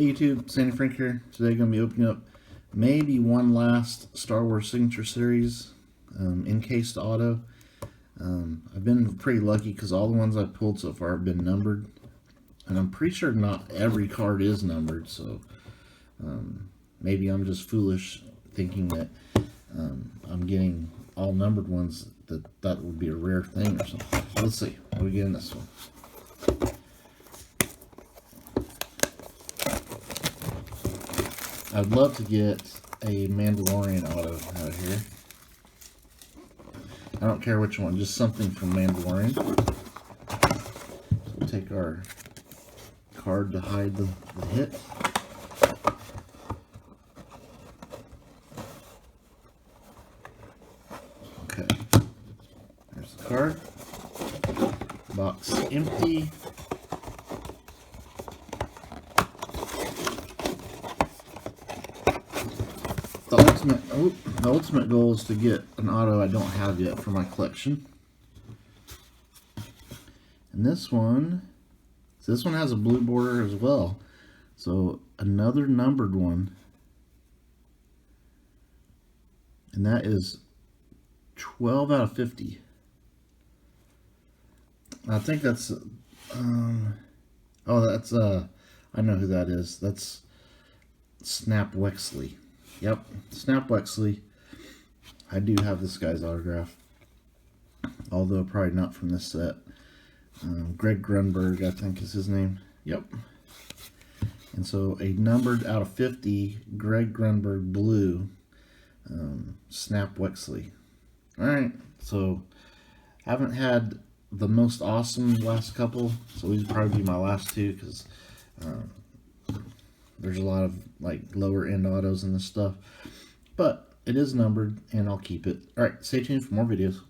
Hey YouTube, Sandy Frank here. Today I'm going to be opening up maybe one last Star Wars Signature Series encased auto. I've been pretty lucky because all the ones I've pulled so far have been numbered. And I'm pretty sure not every card is numbered, so maybe I'm just foolish thinking that I'm getting all numbered ones, that would be a rare thing or something. So let's see. What do we get in this one? I'd love to get a Mandalorian auto out of here. I don't care which one, just something from Mandalorian. So we'll take our card to hide the hit. Okay, there's the card. Box empty. The ultimate goal is to get an auto I don't have yet for my collection. And this one has a blue border as well. So another numbered one. And that is 12 out of 50. I think that's that's I know who that is. That's Snap Wexley. Yep, Snap Wexley. I do have this guy's autograph, although probably not from this set. Greg Grunberg, I think is his name. Yep. And so a numbered out of 50 Greg Grunberg blue Snap Wexley. Alright, so haven't had the most awesome last couple, so these will probably be my last two because there's a lot of like lower end autos and this stuff, but it is numbered and I'll keep it. Alright, stay tuned for more videos.